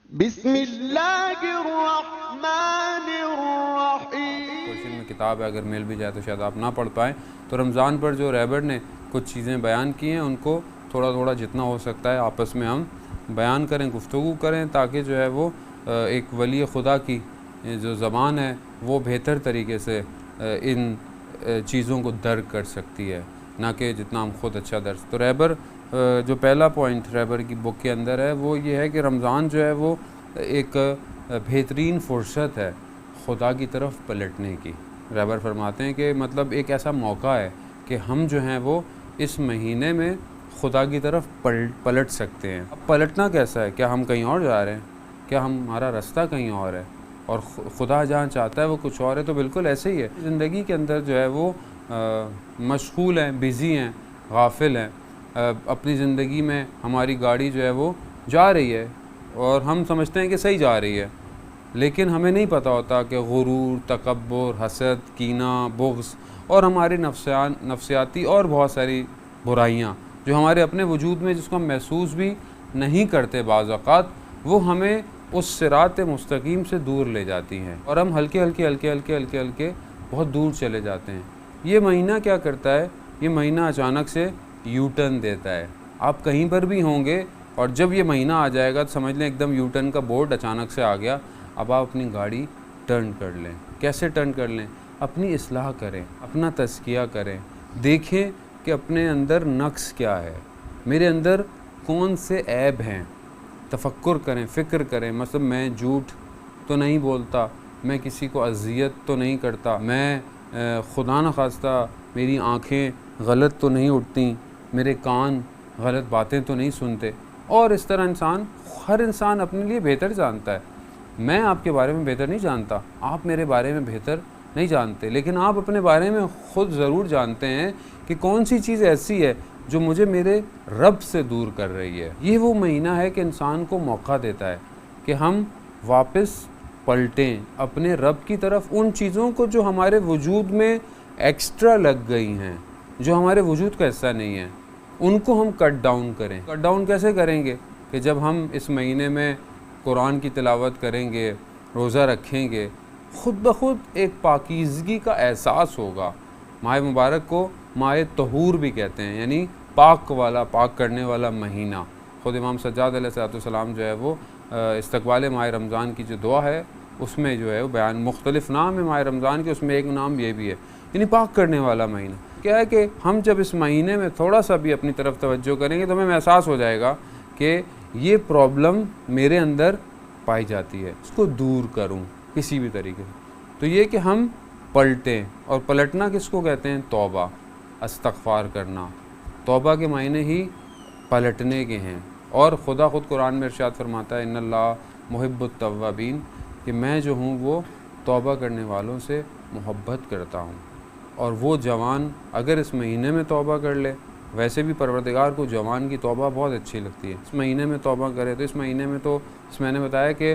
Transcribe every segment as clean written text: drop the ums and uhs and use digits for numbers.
بسم اللہ الرحمن الرحیم۔ کوشش میں کتاب ہے، اگر مل بھی جائے تو شاید آپ نہ پڑھ پائیں، تو رمضان پر جو رہبر نے کچھ چیزیں بیان کی ہیں ان کو تھوڑا تھوڑا جتنا ہو سکتا ہے آپس میں ہم بیان کریں، گفتگو کریں، تاکہ جو ہے وہ ایک ولی خدا کی جو زبان ہے وہ بہتر طریقے سے ان چیزوں کو درک کر سکتی ہے، نہ کہ جتنا ہم خود اچھا درس۔ تو رہبر جو پہلا پوائنٹ رہبر کی بک کے اندر ہے وہ یہ ہے کہ رمضان جو ہے وہ ایک بہترین فرصت ہے خدا کی طرف پلٹنے کی۔ رہبر فرماتے ہیں کہ مطلب ایک ایسا موقع ہے کہ ہم جو ہیں وہ اس مہینے میں خدا کی طرف پلٹ سکتے ہیں۔ اب پلٹنا کیسا ہے؟ کیا ہم کہیں اور جا رہے ہیں؟ کیا ہمارا راستہ کہیں اور ہے اور خدا جہاں چاہتا ہے وہ کچھ اور ہے؟ تو بالکل ایسے ہی ہے۔ زندگی کے اندر جو ہے وہ مشغول ہیں، بیزی ہیں، غافل ہیں، اپنی زندگی میں ہماری گاڑی جو ہے وہ جا رہی ہے اور ہم سمجھتے ہیں کہ صحیح جا رہی ہے، لیکن ہمیں نہیں پتہ ہوتا کہ غرور، تکبر، حسد، کینہ، بغض اور ہماری نفسیاتی اور بہت ساری برائیاں جو ہمارے اپنے وجود میں جس کو ہم محسوس بھی نہیں کرتے بعض اوقات، وہ ہمیں اس صراط مستقیم سے دور لے جاتی ہیں اور ہم ہلکے ہلکے بہت دور چلے جاتے ہیں۔ یہ مہینہ کیا کرتا ہے؟ یہ مہینہ اچانک سے یو ٹرن دیتا ہے۔ آپ کہیں پر بھی ہوں گے اور جب یہ مہینہ آ جائے گا تو سمجھ لیں ایک دم یو ٹرن کا بورڈ اچانک سے آ گیا۔ اب آپ اپنی گاڑی ٹرن کر لیں۔ کیسے ٹرن کر لیں؟ اپنی اصلاح کریں، اپنا تزکیہ کریں، دیکھیں کہ اپنے اندر نقص کیا ہے، میرے اندر کون سے عیب ہیں، تفکر کریں، فکر کریں۔ مثلا میں جھوٹ تو نہیں بولتا، میں کسی کو اذیت تو نہیں کرتا، میں خدا نخواستہ میری آنکھیں غلط تو نہیں اٹھتی، میرے کان غلط باتیں تو نہیں سنتے۔ اور اس طرح ہر انسان اپنے لیے بہتر جانتا ہے۔ میں آپ کے بارے میں بہتر نہیں جانتا، آپ میرے بارے میں بہتر نہیں جانتے، لیکن آپ اپنے بارے میں خود ضرور جانتے ہیں کہ کون سی چیز ایسی ہے جو مجھے میرے رب سے دور کر رہی ہے۔ یہ وہ مہینہ ہے کہ انسان کو موقع دیتا ہے کہ ہم واپس پلٹیں اپنے رب کی طرف، ان چیزوں کو جو ہمارے وجود میں ایکسٹرا لگ گئی ہیں، جو ہمارے وجود کا حصہ نہیں ہے، ان کو ہم کٹ ڈاؤن کریں۔ کٹ ڈاؤن کیسے کریں گے؟ کہ جب ہم اس مہینے میں قرآن کی تلاوت کریں گے، روزہ رکھیں گے، خود بخود ایک پاکیزگی کا احساس ہوگا۔ ماہ مبارک کو ماہ طہور بھی کہتے ہیں، یعنی پاک کرنے والا مہینہ۔ خود امام سجاد علیہ السلام جو ہے وہ استقبال ماہ رمضان کی جو دعا ہے اس میں جو ہے وہ بیان، مختلف نام ہے ماہ رمضان کے، اس میں ایک نام یہ بھی ہے، یعنی پاک کرنے والا مہینہ۔ کیا ہے کہ ہم جب اس مہینے میں تھوڑا سا بھی اپنی طرف توجہ کریں گے تو ہمیں احساس ہو جائے گا کہ یہ پرابلم میرے اندر پائی جاتی ہے، اس کو دور کروں کسی بھی طریقے سے۔ تو یہ کہ ہم پلٹیں، اور پلٹنا کس کو کہتے ہیں؟ توبہ، استغفار کرنا۔ توبہ کے معنی ہی پلٹنے کے ہیں، اور خدا خود قرآن میں ارشاد فرماتا ہے ان اللہ محب التوابین، کہ میں جو ہوں وہ توبہ کرنے والوں سے محبت کرتا ہوں۔ اور وہ جوان اگر اس مہینے میں توبہ کر لے، ویسے بھی پروردگار کو جوان کی توبہ بہت اچھی لگتی ہے، اس مہینے میں توبہ کرے تو اس مہینے میں تو میں نے بتایا کہ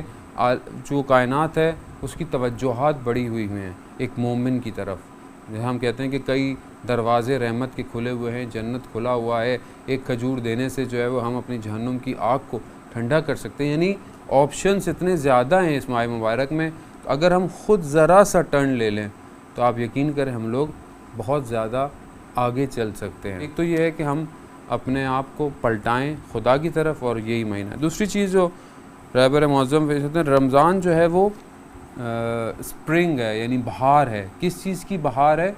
جو کائنات ہے اس کی توجہات بڑی ہوئی ہیں ایک مومن کی طرف۔ ہم کہتے ہیں کہ کئی دروازے رحمت کے کھلے ہوئے ہیں، جنت کھلا ہوا ہے، ایک کھجور دینے سے جو ہے وہ ہم اپنی جہنم کی آگ کو ٹھنڈا کر سکتے ہیں۔ یعنی آپشنز اتنے زیادہ ہیں اس ماہ مبارک میں، اگر ہم خود ذرا سا ٹرن لے لیں تو آپ یقین کریں ہم لوگ بہت زیادہ آگے چل سکتے ہیں۔ ایک تو یہ ہے کہ ہم اپنے آپ کو پلٹائیں خدا کی طرف، اور یہی مہینہ۔ دوسری چیز جو رہبر معظم کہتے ہیں، رمضان جو ہے وہ سپرنگ ہے، یعنی بہار ہے۔ کس چیز کی بہار ہے؟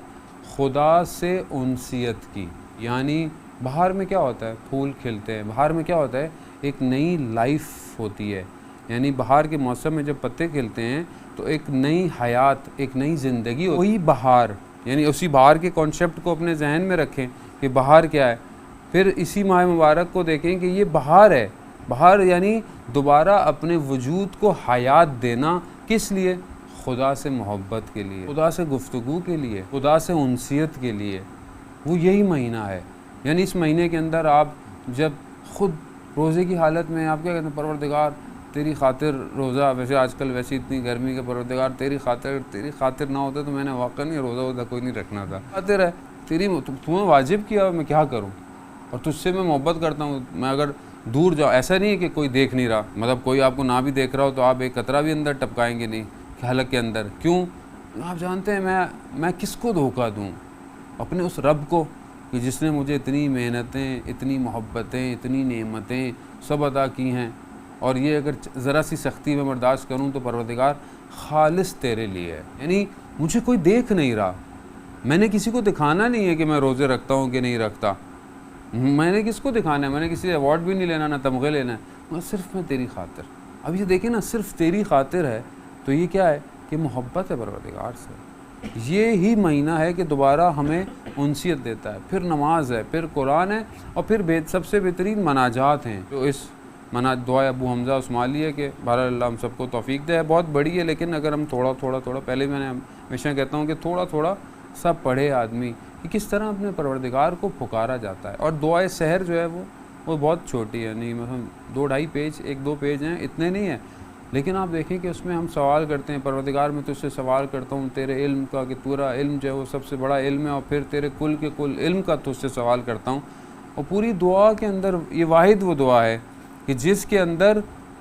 خدا سے انسیت کی۔ یعنی بہار میں کیا ہوتا ہے؟ پھول کھلتے ہیں۔ بہار میں کیا ہوتا ہے؟ ایک نئی لائف ہوتی ہے، یعنی بہار کے موسم میں جب پتے کھلتے ہیں تو ایک نئی حیات، ایک نئی زندگی ہوتی ہے۔ وہی بہار، یعنی اسی بہار کے کانسیپٹ کو اپنے ذہن میں رکھیں کہ بہار کیا ہے، پھر اسی ماہ مبارک کو دیکھیں کہ یہ بہار ہے۔ بہار یعنی دوبارہ اپنے وجود کو حیات دینا، کس لیے؟ خدا سے محبت کے لیے، خدا سے گفتگو کے لیے، خدا سے انسیت کے لیے۔ وہ یہی مہینہ ہے۔ یعنی اس مہینے کے اندر آپ جب خود روزے کی حالت میں آپ کیا کہتے ہیں؟ پروردگار تیری خاطر روزہ، ویسے آج کل ویسی اتنی گرمی کے پروردگار تیری خاطر نہ ہوتا تو میں نے واقعا نہیں روزہ کوئی نہیں رکھنا تھا۔ خاطر ہے تیری، تمہیں واجب کیا، میں کیا کروں، اور تجھ سے میں محبت کرتا ہوں۔ میں اگر دور جاؤ. ایسا نہیں ہے کہ کوئی دیکھ نہیں رہا, مطلب کوئی آپ کو نہ بھی دیکھ رہا ہو تو آپ ایک قطرہ بھی اندر ٹپکائیں گے نہیں کہ حلق کے اندر. کیوں؟ آپ جانتے ہیں میں کس کو دھوکہ دوں؟ اپنے اس رب کو کہ جس نے مجھے اتنی محنتیں, اتنی محبتیں, اتنی نعمتیں سب عطا کی ہیں, اور یہ اگر ذرا سی سختی میں برداشت کروں تو پروردگار خالص تیرے لیے ہے. یعنی مجھے کوئی دیکھ نہیں رہا, میں نے کسی کو دکھانا نہیں ہے کہ میں روزے رکھتا ہوں کہ نہیں رکھتا, میں نے کس کو دکھانا ہے, میں نے کسی ایوارڈ بھی نہیں لینا, نہ تمغے لینا ہے, صرف میں تیری خاطر. اب یہ دیکھیں نا, صرف تیری خاطر ہے تو یہ کیا ہے کہ محبت ہے پروردگار سے. یہ ہی مہینہ ہے کہ دوبارہ ہمیں انسیت دیتا ہے. پھر نماز ہے, پھر قرآن ہے, اور پھر سب سے بہترین مناجات ہیں جو اس دعائے ابو حمزہ عثمالی ہے کہ بہرحال اللہ ہم سب کو توفیق دے. بہت بڑی ہے لیکن اگر ہم تھوڑا پہلے میں نے ہمیشہ کہتا ہوں کہ تھوڑا سب پڑھے آدمی کہ کس طرح اپنے پروردگار کو پکارا جاتا ہے. اور دعائے سحر جو ہے وہ بہت چھوٹی ہے, نہیں مثلا 2-2.5 پیج 1-2 پیج ہیں, اتنے نہیں ہیں, لیکن آپ دیکھیں کہ اس میں ہم سوال کرتے ہیں, پروردگار میں تجھ سے سوال کرتا ہوں تیرے علم کا کہ پورا علم جو ہے وہ سب سے بڑا علم ہے, اور پھر تیرے کل کے کل علم کا تجھ سے سوال کرتا ہوں. اور پوری دعا کے اندر یہ واحد وہ دعا ہے کہ جس کے اندر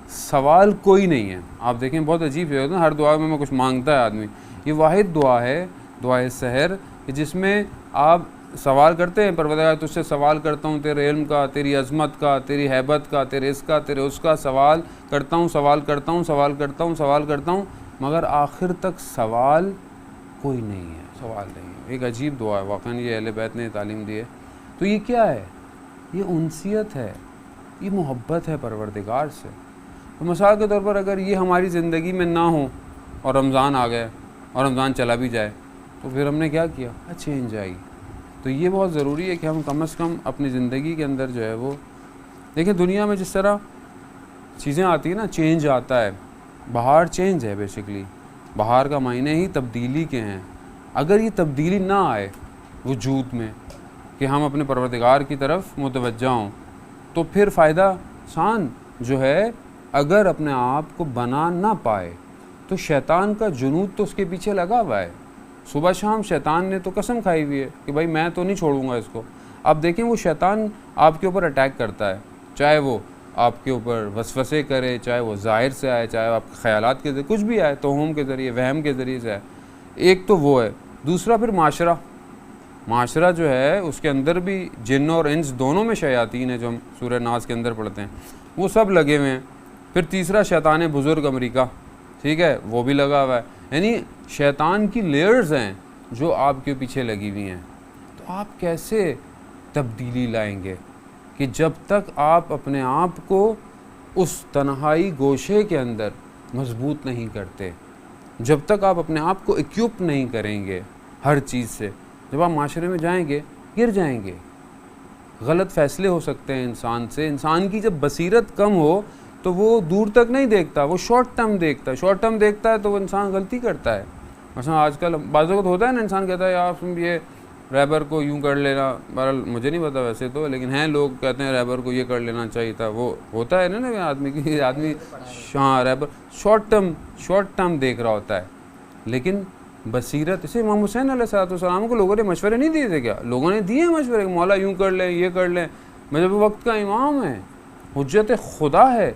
سوال کوئی نہیں ہے. آپ دیکھیں بہت عجیب ہے نا, ہر دعا میں کچھ مانگتا ہے آدمی. یہ واحد دعا ہے دعائے سحر کہ جس میں آپ سوال کرتے ہیں, پروردگار تجھ سے سوال کرتا ہوں تیرے علم کا, تیری عظمت کا, تیری ہیبت کا, تیرے اس کا, تیرے اس کا, سوال کرتا ہوں, مگر آخر تک سوال کوئی نہیں ہے. ایک عجیب دعا ہے واقعاً, یہ اہل بیت نے تعلیم دی ہے. تو یہ کیا ہے؟ یہ انسیت ہے, یہ محبت ہے پروردگار سے. تو مثال کے طور پر اگر یہ ہماری زندگی میں نہ ہو اور رمضان آ گئے اور رمضان چلا بھی جائے تو پھر ہم نے کیا کیا؟ چینج آئی. تو یہ بہت ضروری ہے کہ ہم کم از کم اپنی زندگی کے اندر جو ہے وہ دیکھیں, دنیا میں جس طرح چیزیں آتی ہیں نا, چینج آتا ہے. بہار چینج ہے, بیسیکلی بہار کا معنی ہی تبدیلی کے ہیں. اگر یہ تبدیلی نہ آئے وجود میں کہ ہم اپنے پروردگار کی طرف متوجہ ہوں, تو پھر فائدہ انسان جو ہے اگر اپنے آپ کو بنا نہ پائے تو شیطان کا جنود تو اس کے پیچھے لگا ہوا ہے. صبح شام شیطان نے تو قسم کھائی ہوئی ہے کہ بھائی میں تو نہیں چھوڑوں گا اس کو. آپ دیکھیں وہ شیطان آپ کے اوپر اٹیک کرتا ہے, چاہے وہ آپ کے اوپر وسوسے کرے, چاہے وہ ظاہر سے آئے, چاہے آپ کے خیالات کے ذریعے کچھ بھی آئے, توہم کے ذریعے, وہم کے ذریعے سے آئے. ایک تو وہ ہے. دوسرا پھر معاشرہ جو ہے اس کے اندر بھی جن اور انس دونوں میں شیاطین ہیں, جو ہم سورہ ناس کے اندر پڑھتے ہیں, وہ سب لگے ہوئے ہیں. پھر تیسرا شیطان بزرگ امریکہ, ٹھیک ہے, وہ بھی لگا ہوا ہے. یعنی شیطان کی لیئرز ہیں جو آپ کے پیچھے لگی ہوئی ہیں. تو آپ کیسے تبدیلی لائیں گے کہ جب تک آپ اپنے آپ کو اس تنہائی گوشے کے اندر مضبوط نہیں کرتے, جب تک آپ اپنے آپ کو ایکوپ نہیں کریں گے ہر چیز سے, جب آپ معاشرے میں جائیں گے گر جائیں گے. غلط فیصلے ہو سکتے ہیں انسان سے. انسان کی جب بصیرت کم ہو تو وہ دور تک نہیں دیکھتا, وہ شارٹ ٹرم دیکھتا ہے تو وہ انسان غلطی کرتا ہے. مثلا آج کل بعض وقت ہوتا ہے نا, انسان کہتا ہے یار یہ ریبر کو یوں کر لینا, بہرحال مجھے نہیں پتا ویسے تو, لیکن ہیں لوگ کہتے ہیں ریبر کو یہ کر لینا چاہیے تھا. وہ ہوتا ہے نا آدمی ریبر شارٹ ٹرم دیکھ رہا ہوتا ہے. لیکن بصیرت, اسے امام حسین علیہ السلام کو لوگوں نے مشورے نہیں دیے تھے کیا؟ لوگوں نے دیے مشورے, مولا یوں کر لیں, یہ کر لیں. مطلب وقت کا امام ہے, حجت خدا ہے,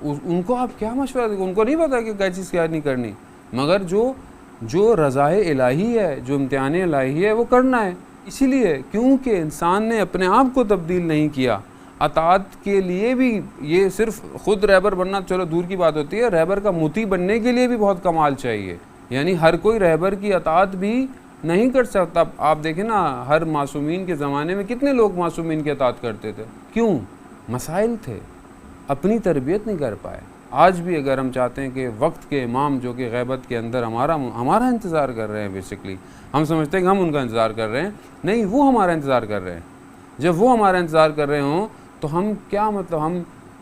ان کو آپ کیا مشورہ دیں؟ ان کو نہیں پتا کہ کیا چیز کیا نہیں کرنی. مگر جو رضائے الہی ہے, جو امتحان الہی ہے, وہ کرنا ہے. اسی لیے کیونکہ انسان نے اپنے آپ کو تبدیل نہیں کیا. اطاعت کے لیے بھی یہ صرف خود رہبر بننا چلو دور کی بات ہوتی ہے, رہبر کا مطیع بننے کے لیے بھی بہت کمال چاہیے. یعنی ہر کوئی رہبر کی اطاعت بھی نہیں کر سکتا. آپ دیکھیں نا, ہر معصومین کے زمانے میں کتنے لوگ معصومین کی اطاعت کرتے تھے. کیوں؟ مسائل تھے, اپنی تربیت نہیں کر پائے. آج بھی اگر ہم چاہتے ہیں کہ وقت کے امام جو کہ غیبت کے اندر ہمارا انتظار کر رہے ہیں, بیسیکلی ہم سمجھتے ہیں کہ ہم ان کا انتظار کر رہے ہیں, نہیں, وہ ہمارا انتظار کر رہے ہیں. جب وہ ہمارا انتظار کر رہے ہوں تو ہم کیا مطلب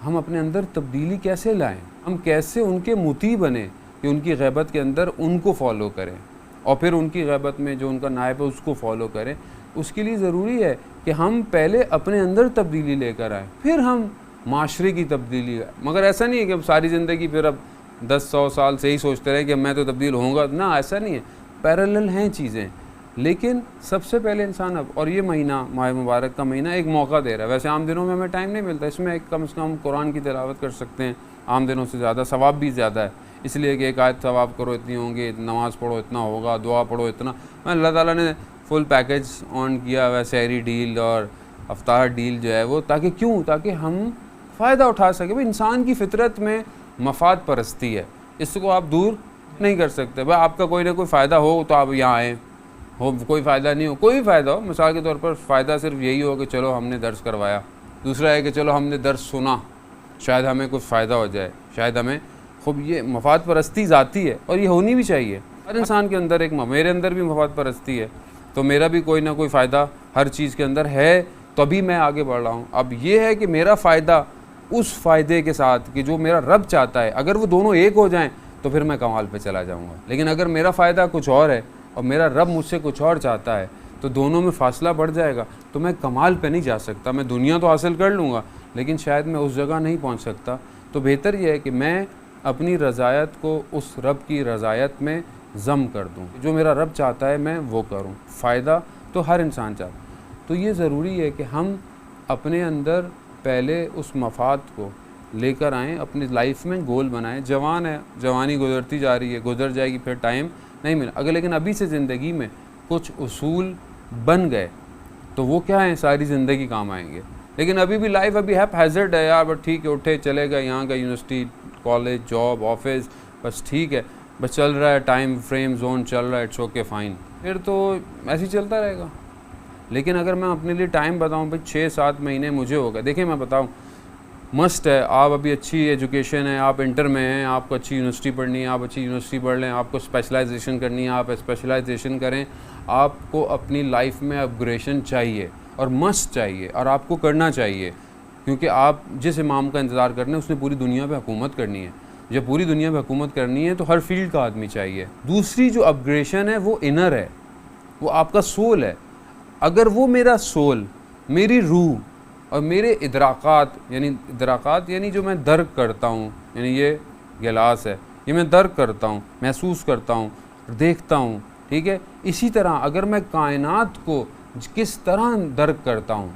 ہم اپنے اندر تبدیلی کیسے لائیں؟ ہم کیسے ان کے مطیع بنیں کہ ان کی غیبت کے اندر ان کو فالو کریں, اور پھر ان کی غیبت میں جو ان کا نائب ہے اس کو فالو کریں. اس کے لیے ضروری ہے کہ ہم پہلے اپنے اندر تبدیلی لے کر آئیں, پھر ہم معاشرے کی تبدیلی. مگر ایسا نہیں ہے کہ اب ساری زندگی پھر اب 10-100 سال سے ہی سوچتے رہے کہ میں تو تبدیل ہوں گا. نہ, ایسا نہیں ہے. پیرالل ہیں چیزیں. لیکن سب سے پہلے انسان اب، اور یہ مہینہ ماہ مبارک کا مہینہ ایک موقع دے رہا ہے. ویسے عام دنوں میں ہمیں ٹائم نہیں ملتا، اس میں ایک کم از کم قرآن کی تلاوت کر سکتے ہیں عام دنوں سے زیادہ، ثواب بھی زیادہ ہے، اس لیے کہ ایک آیت ثواب کرو اتنی ہوں گی، نماز پڑھو اتنا ہوگا، دعا پڑھو اتنا. اللہ تعالیٰ نے فل پیکج آن کیا ہوا ہے، سحری ڈیل اور افطار ڈیل جو ہے وہ، تاکہ ہم فائدہ اٹھا سکیں. بھائی انسان کی فطرت میں مفاد پرستی ہے، اس کو آپ دور نہیں کر سکتے. بھائی آپ کا کوئی نہ کوئی فائدہ ہو تو آپ یہاں آئیں، ہو کوئی فائدہ نہیں ہو، کوئی فائدہ ہو، مثال کے طور پر فائدہ صرف یہی ہو کہ چلو ہم نے درس کروایا، دوسرا ہے کہ چلو ہم نے درس سنا، شاید ہمیں کچھ فائدہ ہو جائے، شاید ہمیں خوب. یہ مفاد پرستی ذاتی ہے اور یہ ہونی بھی چاہیے. ہر انسان کے اندر میرے اندر بھی مفاد پرستی ہے، تو میرا بھی کوئی نہ کوئی فائدہ ہر چیز کے اندر ہے، تبھی میں آگے بڑھ رہا ہوں. اب یہ ہے کہ میرا فائدہ اس فائدے کے ساتھ کہ جو میرا رب چاہتا ہے، اگر وہ دونوں ایک ہو جائیں تو پھر میں کمال پہ چلا جاؤں گا. لیکن اگر میرا فائدہ کچھ اور ہے اور میرا رب مجھ سے کچھ اور چاہتا ہے تو دونوں میں فاصلہ بڑھ جائے گا، تو میں کمال پہ نہیں جا سکتا. میں دنیا تو حاصل کر لوں گا لیکن شاید میں اس جگہ نہیں پہنچ سکتا. تو بہتر یہ ہے کہ میں اپنی رضایت کو اس رب کی رضایت میں ضم کر دوں، جو میرا رب چاہتا ہے میں وہ کروں. فائدہ تو ہر انسان چاہتا ہے. تو یہ ضروری ہے کہ ہم اپنے اندر پہلے اس مفاد کو لے کر آئیں، اپنی لائف میں گول بنائیں. جوان ہے، جوانی گزرتی جا رہی ہے، گزر جائے گی، پھر ٹائم نہیں ملا. اگر لیکن ابھی سے زندگی میں کچھ اصول بن گئے تو وہ کیا ہیں، ساری زندگی کام آئیں گے. لیکن ابھی بھی لائف ابھی ہیزرڈ ہے یار، بس ٹھیک ہے، اٹھے چلے گئے، یہاں کا یونیورسٹی، کالج، جاب، آفس، بس ٹھیک ہے، بس چل رہا ہے، ٹائم فریم زون چل رہا ہے، اٹس اوکے فائن، پھر تو ایسے ہی چلتا رہے گا. لیکن اگر میں اپنے لیے ٹائم بتاؤں بھائی 6-7 مہینے مجھے ہوگا، دیکھیں میں بتاؤں مسٹ ہے، آپ ابھی اچھی ایجوکیشن ہے، آپ انٹر میں ہیں، آپ کو اچھی یونیورسٹی پڑھنی ہے، آپ اچھی یونیورسٹی پڑھ لیں، آپ کو اسپیشلائزیشن کرنی ہے، آپ اسپیشلائزیشن کریں. آپ کو اپنی لائف میں اپگریشن چاہیے اور مسٹ چاہیے، اور آپ کو کرنا چاہیے، کیونکہ آپ جس امام کا انتظار کر رہے ہیں اس نے پوری دنیا پہ حکومت کرنی ہے. جب پوری دنیا پہ حکومت کرنی ہے تو ہر فیلڈ کا آدمی چاہیے. دوسری جو اپگریشن ہے وہ انر ہے، وہ آپ کا سول ہے. اگر وہ میرا سول، میری روح اور میرے ادراکات یعنی جو میں درک کرتا ہوں، یعنی یہ گلاس ہے، یہ میں درک کرتا ہوں، محسوس کرتا ہوں، دیکھتا ہوں، ٹھیک ہے. اسی طرح اگر میں کائنات کو کس طرح درک کرتا ہوں،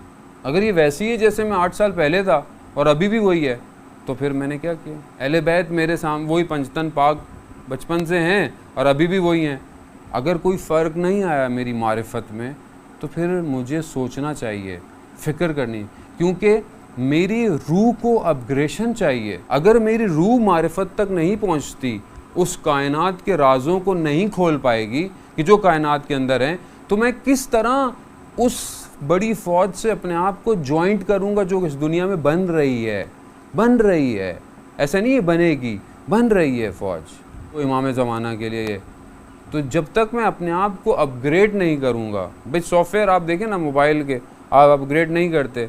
اگر یہ ویسی ہے جیسے میں 8 سال پہلے تھا اور ابھی بھی وہی ہے، تو پھر میں نے کیا کیا. اہل بیت میرے سامنے وہی پنجتن پاک بچپن سے ہیں اور ابھی بھی وہی ہیں. اگر کوئی فرق نہیں آیا میری معرفت میں تو پھر مجھے سوچنا چاہیے، فکر کرنی، کیونکہ میری روح کو اپگریشن چاہیے. اگر میری روح معرفت تک نہیں پہنچتی، اس کائنات کے رازوں کو نہیں کھول پائے گی کہ جو کائنات کے اندر ہیں، تو میں کس طرح اس بڑی فوج سے اپنے آپ کو جوائنٹ کروں گا جو اس دنیا میں بن رہی ہے. ایسا نہیں ہے بنے گی، بن رہی ہے فوج وہ امام زمانہ کے لیے. تو جب تک میں اپنے آپ کو اپ گریڈ نہیں کروں گا، بھائی سافٹ ویئر آپ دیکھیں نا موبائل کے، آپ اپ گریڈ نہیں کرتے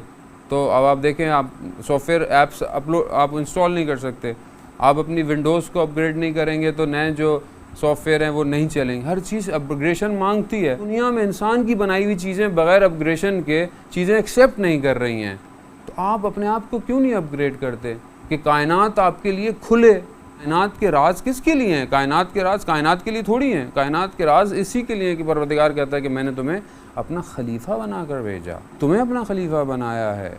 تو اب آپ دیکھیں آپ سافٹ ویئر ایپس آپ انسٹال نہیں کر سکتے. آپ اپنی ونڈوز کو اپ گریڈ نہیں کریں گے تو نئے جو سافٹ ویئر ہیں وہ نہیں چلیں گے. ہر چیز اپگریشن مانگتی ہے. دنیا میں انسان کی بنائی ہوئی چیزیں بغیر اپگریشن کے چیزیں ایکسیپٹ نہیں کر رہی ہیں. تو آپ اپنے آپ کو کیوں نہیں اپگریڈ کرتے کہ کائنات آپ کے لیے کھلے؟ کائنات کے راز کس کے لیے ہیں؟ کائنات کے راز کائنات کے لیے تھوڑی ہیں. کائنات کے راز اسی کے لیے کہ پروردگار کہتا ہے کہ میں نے تمہیں اپنا خلیفہ بنا کر بھیجا، تمہیں اپنا خلیفہ بنایا ہے.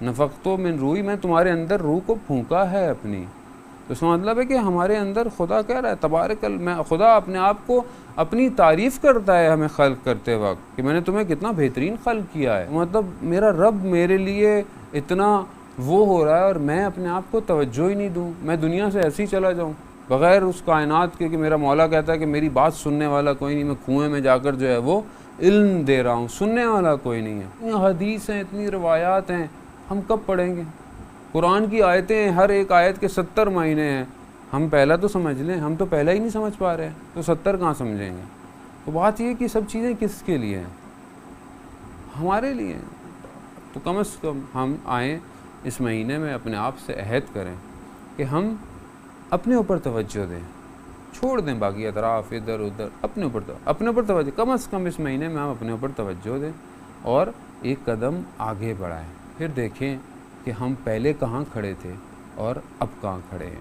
نفخت من روحی، میں تمہارے اندر روح کو پھونکا ہے اپنی. تو اس کا مطلب ہے کہ ہمارے اندر خدا کہہ رہا ہے تبارک میں خدا اپنے آپ کو اپنی تعریف کرتا ہے ہمیں خلق کرتے وقت کہ میں نے تمہیں کتنا بہترین خلق کیا ہے. مطلب میرا رب میرے لیے اتنا وہ ہو رہا ہے اور میں اپنے آپ کو توجہ ہی نہیں دوں، میں دنیا سے ایسے ہی چلا جاؤں بغیر اس کائنات کے کہ میرا مولا کہتا ہے کہ میری بات سننے والا کوئی نہیں. میں کنویں میں جا کر جو ہے وہ علم دے رہا ہوں، سننے والا کوئی نہیں ہے. اتنی حدیث ہیں، اتنی روایات ہیں، ہم کب پڑھیں گے؟ قرآن کی آیتیں ہیں، ہر ایک آیت کے 70 معنی ہیں. ہم پہلا تو سمجھ لیں، ہم تو پہلا ہی نہیں سمجھ پا رہے ہیں تو 70 کہاں سمجھیں گے؟ تو بات یہ کہ سب چیزیں کس کے لیے ہیں؟ ہمارے لیے. تو کم از کم ہم آئیں اس مہینے میں اپنے آپ سے عہد کریں کہ ہم اپنے اوپر توجہ دیں، چھوڑ دیں باقی اطراف ادھر ادھر، اپنے اوپر توجہ. کم از کم اس مہینے میں ہم اپنے اوپر توجہ دیں اور ایک قدم آگے بڑھائیں. پھر دیکھیں کہ ہم پہلے کہاں کھڑے تھے اور اب کہاں کھڑے ہیں.